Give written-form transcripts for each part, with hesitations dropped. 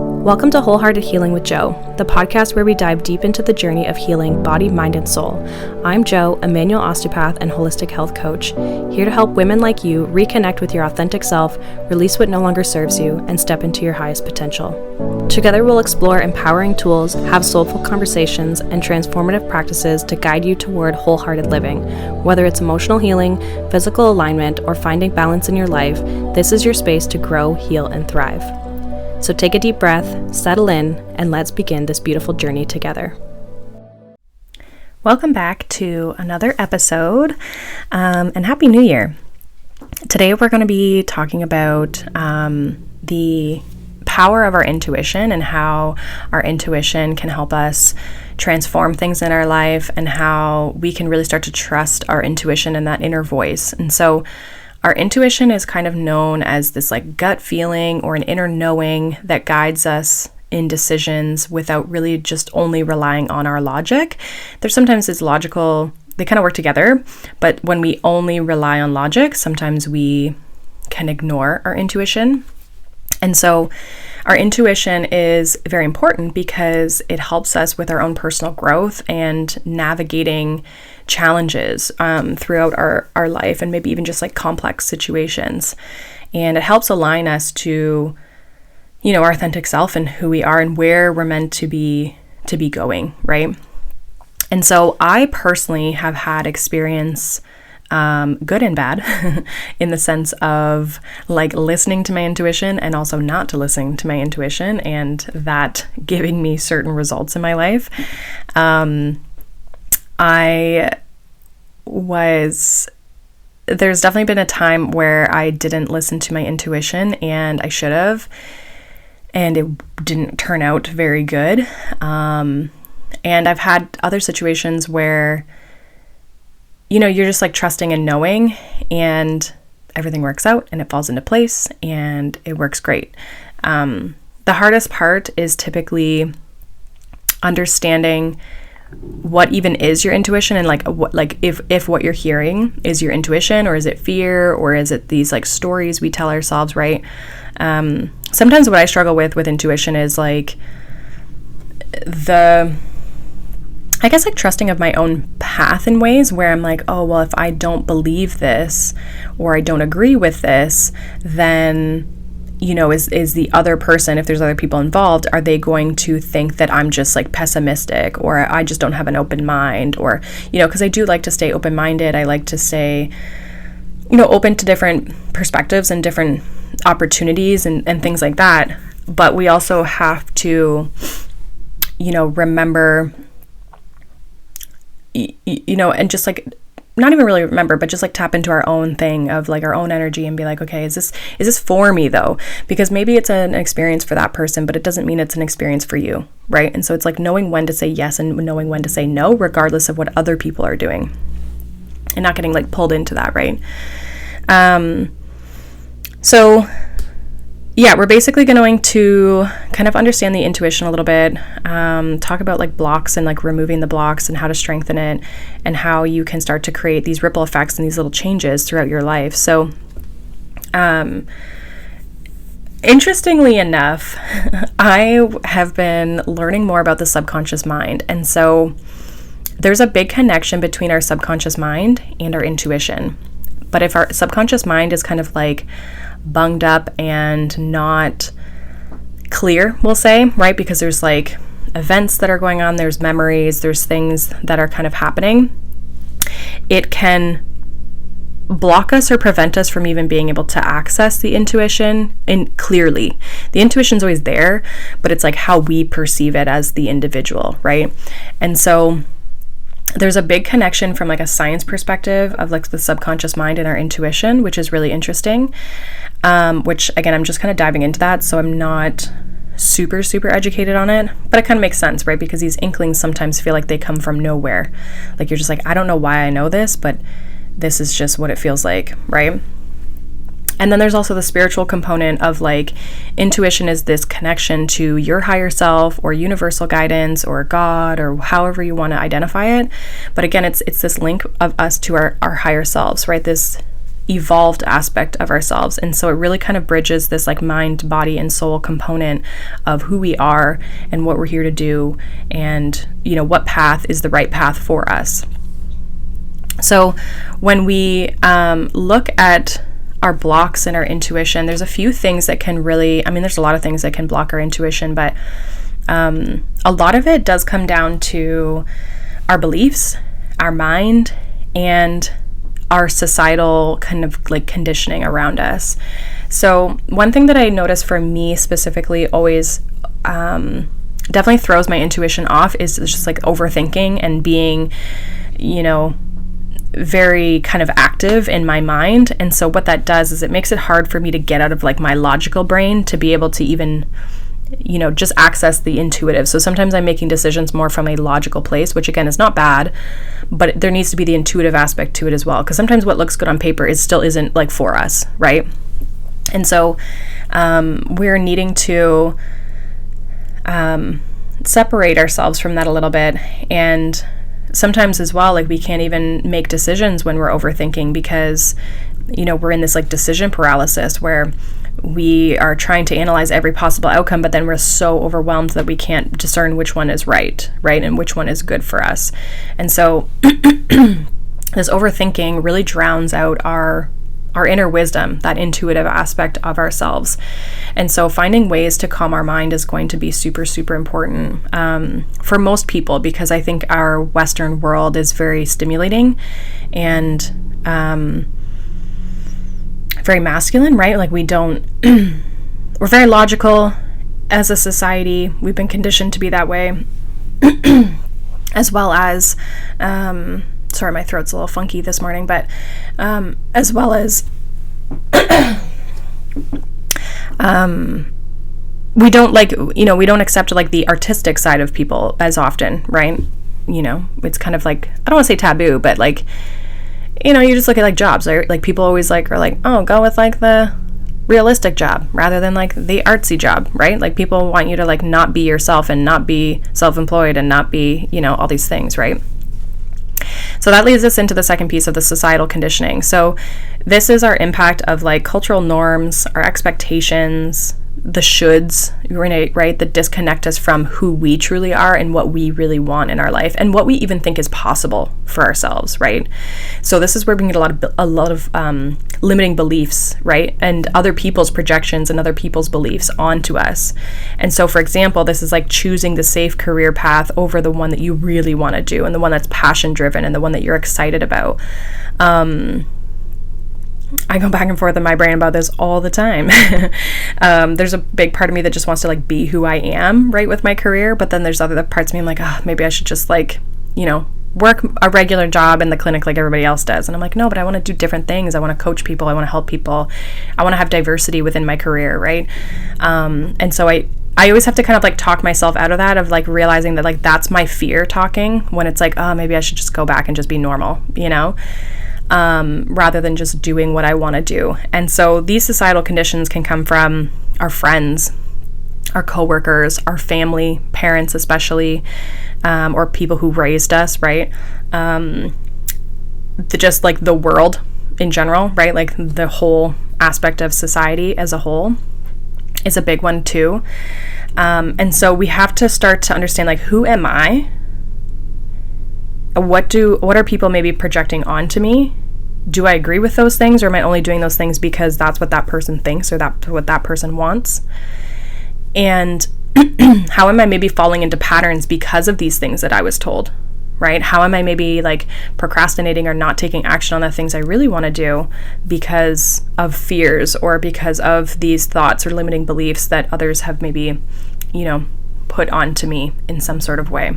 Welcome to Wholehearted Healing with Jo, the podcast where we dive deep into the journey of healing body, mind, and soul. I'm Jo, a manual osteopath and holistic health coach, here to help women like you reconnect with your authentic self, release what no longer serves you, and step into your highest potential. Together we'll explore empowering tools, have soulful conversations, and transformative practices to guide you toward wholehearted living. Whether it's emotional healing, physical alignment, or finding balance in your life, this is your space to grow, heal, and thrive. So take a deep breath, settle in, and let's begin this beautiful journey together. Welcome back to another episode, and Happy New Year. Today we're going to be talking about the power of our intuition and how our intuition can help us transform things in our life and how we can really start to trust our intuition and that inner voice. And so our intuition is kind of known as this like gut feeling or an inner knowing that guides us in decisions without really just only relying on our logic. There's sometimes it's logical, they kind of work together, but when we only rely on logic, sometimes we can ignore our intuition. And so our intuition is very important because it helps us with our own personal growth and navigating challenges throughout our life, and maybe even just like complex situations. And it helps align us to, our authentic self and who we are and where we're meant to be going, right? And so I personally have had experience, good and bad, in the sense of like listening to my intuition and also not to listening to my intuition, and that giving me certain results in my life. There's definitely been a time where I didn't listen to my intuition and I should have, and it didn't turn out very good. And I've had other situations where you're just like trusting and knowing, and everything works out and it falls into place and it works great. The hardest part is typically understanding what even is your intuition, and if what you're hearing is your intuition, or is it fear, or is it these like stories we tell ourselves, right? Sometimes what I struggle with intuition is like trusting of my own path in ways where I'm like, oh, well, if I don't believe this or I don't agree with this, then, is the other person, if there's other people involved, are they going to think that I'm just like pessimistic, or I just don't have an open mind, or, because I do like to stay open-minded. I like to stay, open to different perspectives and different opportunities and things like that. But we also have to, remember, and just like, not even really remember, but just like tap into our own thing of like our own energy and be like, okay, is this for me though? Because maybe it's an experience for that person, but it doesn't mean it's an experience for you, right? And so it's like knowing when to say yes and knowing when to say no, regardless of what other people are doing, and not getting like pulled into that, right? So yeah, we're basically going to kind of understand the intuition a little bit, talk about like blocks and like removing the blocks and how to strengthen it, and how you can start to create these ripple effects and these little changes throughout your life. So, interestingly enough, I have been learning more about the subconscious mind. And so there's a big connection between our subconscious mind and our intuition. But if our subconscious mind is kind of like bunged up and not clear, we'll say, right? Because there's like events that are going on, there's memories, there's things that are kind of happening. It can block us or prevent us from even being able to access the intuition and clearly. The intuition's always there, but it's like how we perceive it as the individual, right? And so there's a big connection from like a science perspective of like the subconscious mind and our intuition, which is really interesting. Which again, I'm just kind of diving into that, so I'm not super educated on it, but it kind of makes sense, right? Because these inklings sometimes feel like they come from nowhere. Like you're just like, I don't know why I know this, but this is just what it feels like, right? And then there's also the spiritual component of like intuition is this connection to your higher self or universal guidance or God or however you want to identify it. But again, it's this link of us to our higher selves, right? This evolved aspect of ourselves. And so it really kind of bridges this like mind, body, and soul component of who we are and what we're here to do, and what path is the right path for us. So when we look at our blocks and our intuition, there's a few things that can really, there's a lot of things that can block our intuition, but a lot of it does come down to our beliefs, our mind, and our societal kind of like conditioning around us. So one thing that I notice for me specifically always definitely throws my intuition off is just like overthinking and being, very kind of active in my mind. And so what that does is it makes it hard for me to get out of like my logical brain to be able to even just access the intuitive. So sometimes I'm making decisions more from a logical place, which again is not bad, but there needs to be the intuitive aspect to it as well. Because sometimes what looks good on paper still isn't like for us, right? And so we're needing to separate ourselves from that a little bit. And sometimes as well, like we can't even make decisions when we're overthinking because, we're in this like decision paralysis where we are trying to analyze every possible outcome, but then we're so overwhelmed that we can't discern which one is right, and which one is good for us. And so this overthinking really drowns out our inner wisdom, that intuitive aspect of ourselves. And so finding ways to calm our mind is going to be super, super important for most people, because I think our Western world is very stimulating and very masculine, right? Like we're very logical as a society. We've been conditioned to be that way, as well as, sorry, my throat's a little funky this morning, but as well as we don't we don't accept like the artistic side of people as often, right? It's kind of like, I don't want to say taboo, but like, you just look at like jobs, right? Like people always are like, oh, go with like the realistic job rather than like the artsy job, right? Like people want you to like not be yourself and not be self-employed and not be, all these things, right? So that leads us into the second piece of the societal conditioning. So this is our impact of like cultural norms, our expectations, the shoulds, right, that disconnect us from who we truly are and what we really want in our life and what we even think is possible for ourselves, right? So this is where we get a lot of limiting beliefs, right, and other people's projections and other people's beliefs onto us. And so, for example, this is like choosing the safe career path over the one that you really want to do and the one that's passion driven and the one that you're excited about. I go back and forth in my brain about this all the time. There's a big part of me that just wants to like be who I am, right, with my career. But then there's other parts of me I'm like, maybe I should just like, work a regular job in the clinic like everybody else does. And I'm like, no, but I want to do different things. I want to coach people. I want to help people. I want to have diversity within my career, right? And so I always have to kind of like talk myself out of that, of like realizing that like that's my fear talking when it's like, maybe I should just go back and just be normal, rather than just doing what I want to do. And so these societal conditions can come from our friends, our coworkers, our family, parents especially, or people who raised us, right? Just like the world in general, right? Like the whole aspect of society as a whole is a big one too. And so we have to start to understand like, who am I? What are people maybe projecting onto me? Do I agree with those things, or am I only doing those things because that's what that person thinks or that's what that person wants? And how am I maybe falling into patterns because of these things that I was told, right? How am I maybe like procrastinating or not taking action on the things I really want to do because of fears or because of these thoughts or limiting beliefs that others have maybe, put onto me in some sort of way?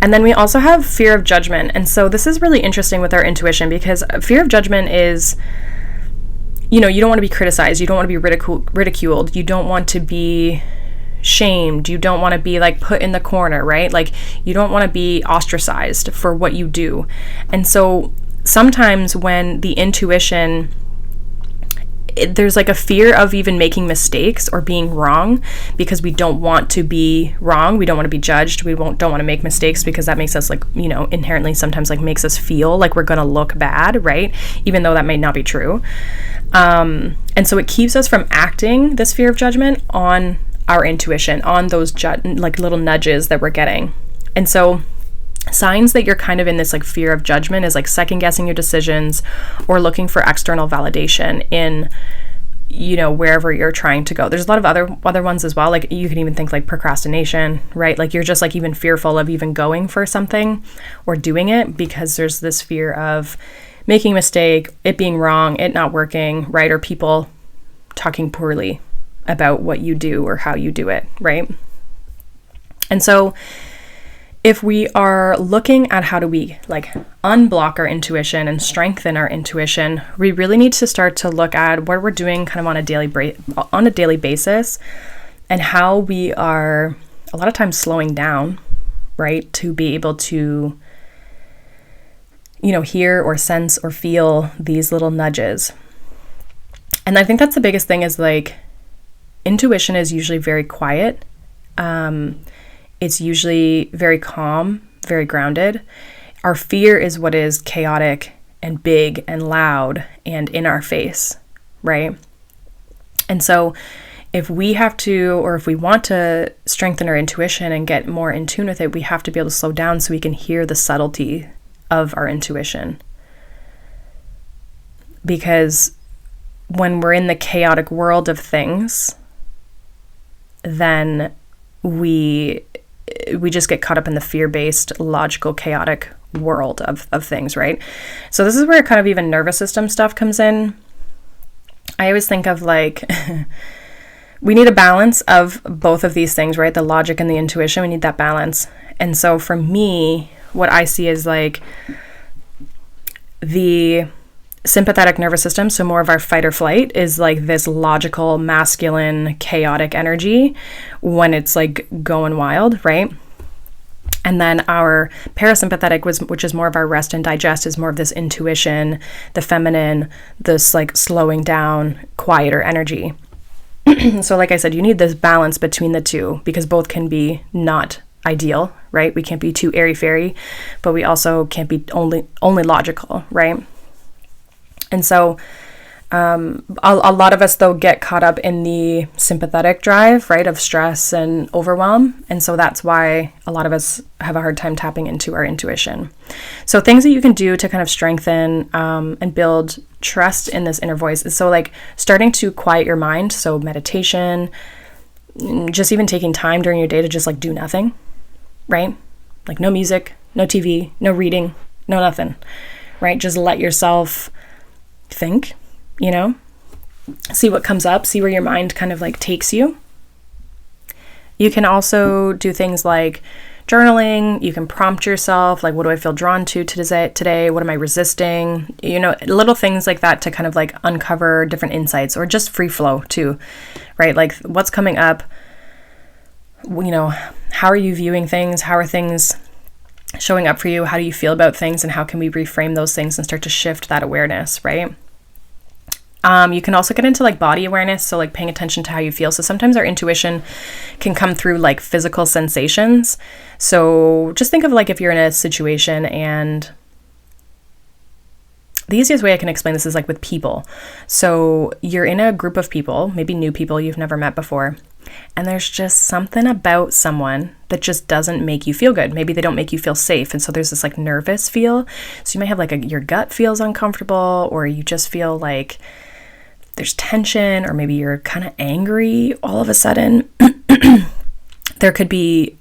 And then we also have fear of judgment. And so this is really interesting with our intuition, because fear of judgment is, you don't want to be criticized. You don't want to be ridiculed. You don't want to be shamed. You don't want to be like put in the corner, right? Like you don't want to be ostracized for what you do. And so sometimes when the intuition there's like a fear of even making mistakes or being wrong, because we don't want to be wrong. We don't want to be judged. We don't want to make mistakes, because that makes us like, inherently sometimes like makes us feel like we're going to look bad, right? Even though that may not be true. And so it keeps us from acting, this fear of judgment, on our intuition, on those like little nudges that we're getting. And so signs that you're kind of in this like fear of judgment is like second guessing your decisions, or looking for external validation in, wherever you're trying to go. There's a lot of other ones as well. Like you can even think like procrastination, right? Like you're just like even fearful of even going for something or doing it, because there's this fear of making a mistake, it being wrong, it not working, right? Or people talking poorly about what you do or how you do it, right? And so if we are looking at how do we like unblock our intuition and strengthen our intuition, we really need to start to look at what we're doing kind of on a daily basis, and how we are a lot of times slowing down, right? To be able to, hear or sense or feel these little nudges. And I think that's the biggest thing, is like intuition is usually very quiet. It's usually very calm, very grounded. Our fear is what is chaotic and big and loud and in our face, right? And so if we have to, or if we want to strengthen our intuition and get more in tune with it, we have to be able to slow down so we can hear the subtlety of our intuition. Because when we're in the chaotic world of things, then we just get caught up in the fear-based, logical, chaotic world of things, right? So this is where kind of even nervous system stuff comes in. I always think of like, we need a balance of both of these things, right? The logic and the intuition, we need that balance. And so for me, what I see is like the sympathetic nervous system, so more of our fight or flight, is like this logical, masculine, chaotic energy when it's like going wild, right? And then our parasympathetic, which is more of our rest and digest, is more of this intuition, the feminine, this like slowing down, quieter energy. So like I said, you need this balance between the two, because both can be not ideal, right? We can't be too airy-fairy, but we also can't be only logical, right? And so a lot of us, though, get caught up in the sympathetic drive, right, of stress and overwhelm. And so that's why a lot of us have a hard time tapping into our intuition. So things that you can do to kind of strengthen and build trust in this inner voice is so like starting to quiet your mind. So meditation, just even taking time during your day to just like do nothing, right? Like no music, no TV, no reading, no nothing, right? Just let yourself think, see what comes up, see where your mind kind of like takes you. You can also do things like journaling. You can prompt yourself, like, what do I feel drawn to today? What am I resisting? Little things like that to kind of like uncover different insights, or just free flow too, right? Like what's coming up, how are you viewing things? How are things showing up for you? How do you feel about things? And how can we reframe those things and start to shift that awareness, right? You can also get into like body awareness, so like paying attention to how you feel. So sometimes our intuition can come through like physical sensations. So just think of like if you're in a situation, and the easiest way I can explain this is like with people. So you're in a group of people, maybe new people you've never met before, and there's just something about someone that just doesn't make you feel good. Maybe they don't make you feel safe. And so there's this like nervous feel. So you might have like your gut feels uncomfortable, or you just feel like there's tension, or maybe you're kind of angry all of a sudden. There could be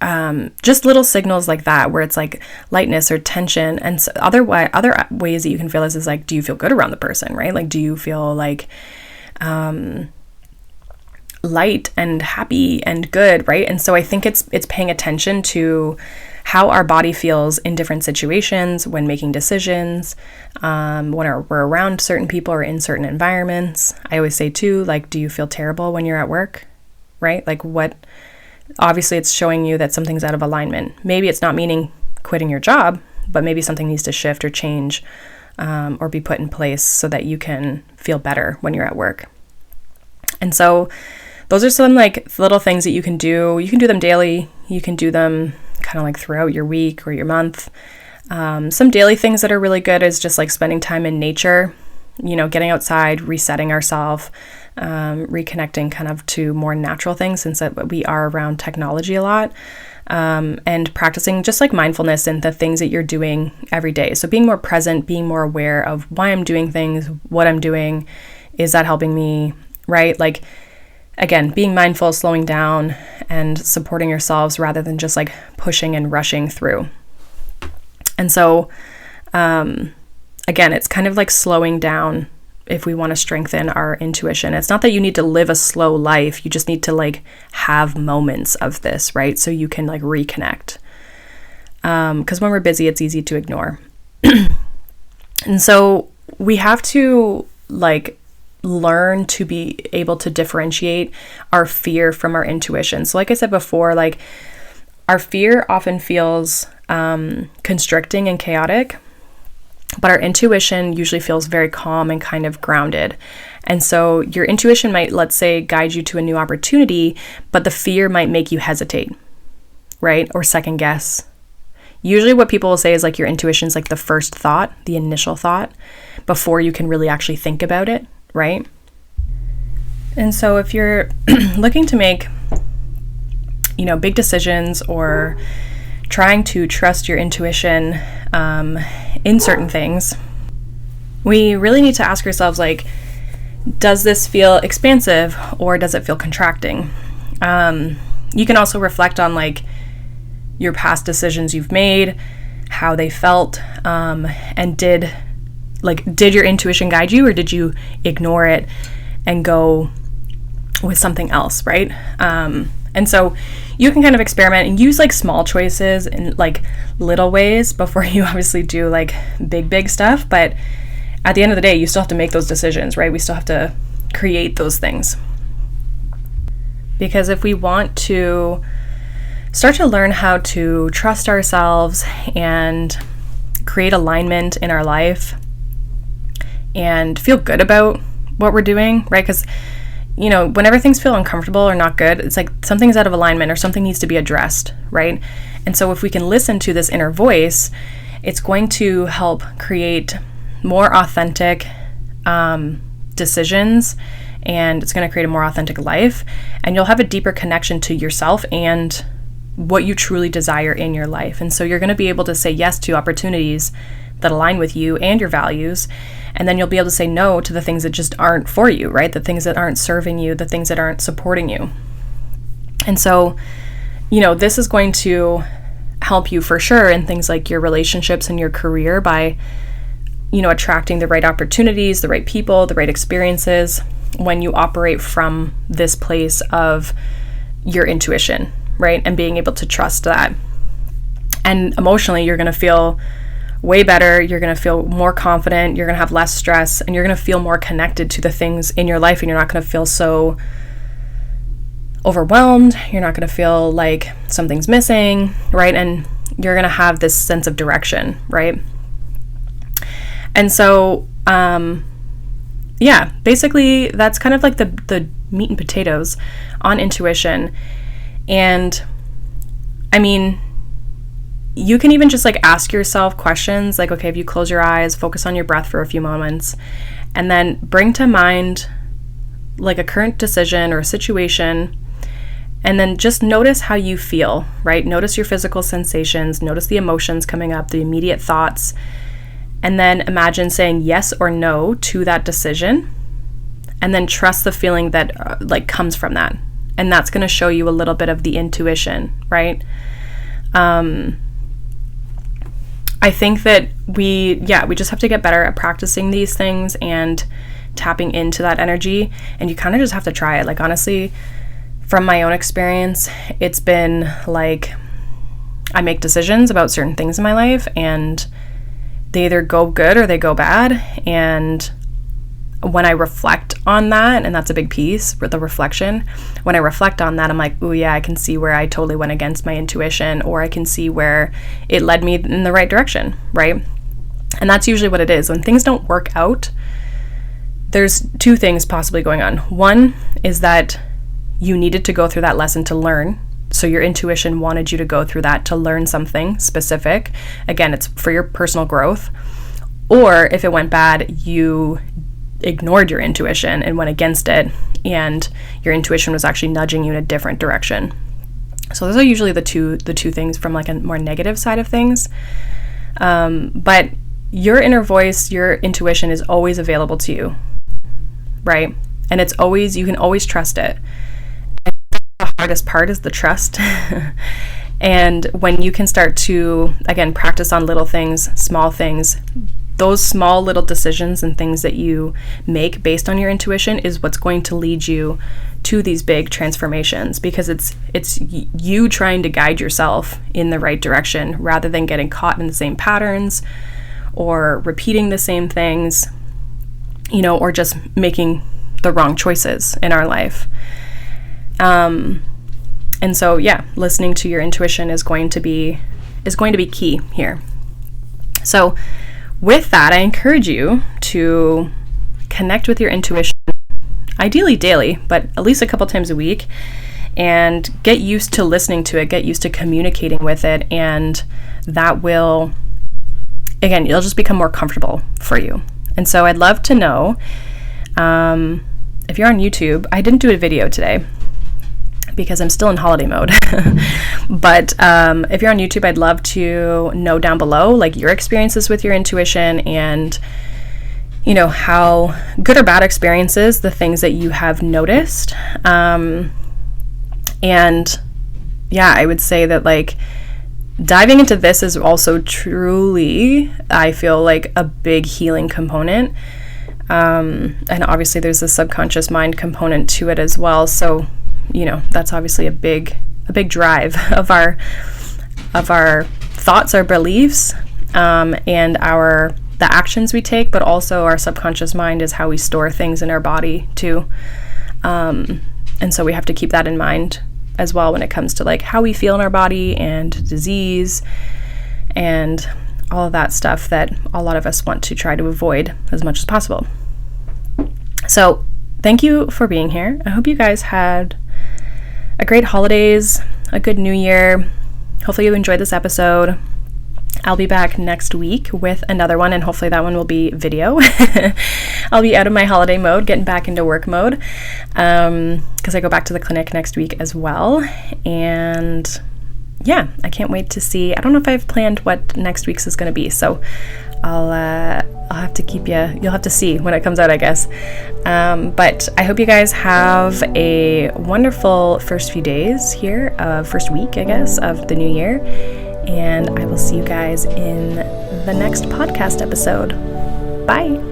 just little signals like that, where it's like lightness or tension. And so other ways that you can feel this is like, do you feel good around the person, right? Like, do you feel like light and happy and good, right? And so I think it's paying attention to how our body feels in different situations, when making decisions, when we're around certain people or in certain environments. I always say too, like, do you feel terrible when you're at work, right? Like obviously it's showing you that something's out of alignment. Maybe it's not meaning quitting your job, but maybe something needs to shift or change or be put in place so that you can feel better when you're at work. And so those are some like little things that you can do. You can do them daily. You can do them kind of like throughout your week or your month. Some daily things that are really good is just like spending time in nature, getting outside, resetting ourselves, reconnecting kind of to more natural things, since that we are around technology a lot, and practicing just like mindfulness in the things that you're doing every day. So being more present, being more aware of why I'm doing things, what I'm doing, is that helping me, right? Like, again, being mindful, slowing down, and supporting yourselves rather than just like pushing and rushing through. And so, again, it's kind of like slowing down if we want to strengthen our intuition. It's not that you need to live a slow life. You just need to like have moments of this, right? So you can like reconnect. Because when we're busy, it's easy to ignore. And so we have to like learn to be able to differentiate our fear from our intuition. So like I said before, like our fear often feels constricting and chaotic, but our intuition usually feels very calm and kind of grounded. And so your intuition might, let's say, guide you to a new opportunity, but the fear might make you hesitate, right? Or second guess. Usually what people will say is like your intuition is like the first thought, the initial thought, before you can really actually think about it, right? And so if you're looking to make, big decisions or trying to trust your intuition in certain things, we really need to ask ourselves, like, does this feel expansive or does it feel contracting? You can also reflect on like your past decisions you've made, how they felt, and did your intuition guide you, or did you ignore it and go with something else, right? And so you can kind of experiment and use like small choices in like little ways before you obviously do like big stuff. But at the end of the day, you still have to make those decisions, right? We still have to create those things. Because if we want to start to learn how to trust ourselves and create alignment in our life and feel good about what we're doing, right? Because whenever things feel uncomfortable or not good, it's like something's out of alignment or something needs to be addressed, right? And so if we can listen to this inner voice, it's going to help create more authentic decisions, and it's going to create a more authentic life, and you'll have a deeper connection to yourself and what you truly desire in your life. And so you're going to be able to say yes to opportunities that align with you and your values. And then you'll be able to say no to the things that just aren't for you, right? The things that aren't serving you, the things that aren't supporting you. And so, this is going to help you for sure in things like your relationships and your career by, attracting the right opportunities, the right people, the right experiences when you operate from this place of your intuition, right? And being able to trust that. And emotionally, you're going to feel way better. You're going to feel more confident. You're going to have less stress, and you're going to feel more connected to the things in your life, and you're not going to feel so overwhelmed. You're not going to feel like something's missing, right? And you're going to have this sense of direction, right? And so, basically that's kind of like the meat and potatoes on intuition. And I mean, you can even just like ask yourself questions like, okay, if you close your eyes, focus on your breath for a few moments, and then bring to mind like a current decision or a situation, and then just notice how you feel, right? Notice your physical sensations, notice the emotions coming up, the immediate thoughts, and then imagine saying yes or no to that decision, and then trust the feeling that like comes from that. And that's going to show you a little bit of the intuition, right? I think that we just have to get better at practicing these things and tapping into that energy. And you kind of just have to try it. Like, honestly, from my own experience, it's been like I make decisions about certain things in my life, and they either go good or they go bad. And when I reflect on that, and that's a big piece, the reflection, when I reflect on that, I'm like, oh yeah, I can see where I totally went against my intuition, or I can see where it led me in the right direction, right? And that's usually what it is. When things don't work out, there's two things possibly going on. One is that you needed to go through that lesson to learn. So your intuition wanted you to go through that to learn something specific. Again, it's for your personal growth. Or if it went bad, you ignored your intuition and went against it, and your intuition was actually nudging you in a different direction. So those are usually the two things from like a more negative side of things. But your inner voice, your intuition is always available to you, right? And it's always, you can always trust it. And the hardest part is the trust. And when you can start to, again, practice on little things, small things, those small little decisions and things that you make based on your intuition is what's going to lead you to these big transformations, because it's you trying to guide yourself in the right direction rather than getting caught in the same patterns or repeating the same things, or just making the wrong choices in our life. And so, yeah, listening to your intuition is going to be key here. So with that, I encourage you to connect with your intuition, ideally daily, but at least a couple times a week, and get used to listening to it, get used to communicating with it, and that will, again, it'll just become more comfortable for you. And so I'd love to know, if you're on YouTube, I didn't do a video today because I'm still in holiday mode. But if you're on YouTube, I'd love to know down below, like, your experiences with your intuition and, how good or bad experiences, the things that you have noticed. And yeah, I would say that, like, diving into this is also truly, I feel like, a big healing component. And obviously there's the subconscious mind component to it as well. So, that's obviously a big drive of our thoughts, our beliefs, and the actions we take, but also our subconscious mind is how we store things in our body too. And so we have to keep that in mind as well when it comes to, like, how we feel in our body and disease and all of that stuff that a lot of us want to try to avoid as much as possible. So thank you for being here. I hope you guys had a great holidays, a good new year. Hopefully you enjoyed this episode. I'll be back next week with another one, and hopefully that one will be video. I'll be out of my holiday mode, getting back into work mode, because I go back to the clinic next week as well. And yeah, I can't wait to see. I don't know if I've planned what next week's is going to be, so I'll have to keep you'll have to see when it comes out, I guess. But I hope you guys have a wonderful first few days here, first week, I guess, of the new year. And I will see you guys in the next podcast episode. Bye.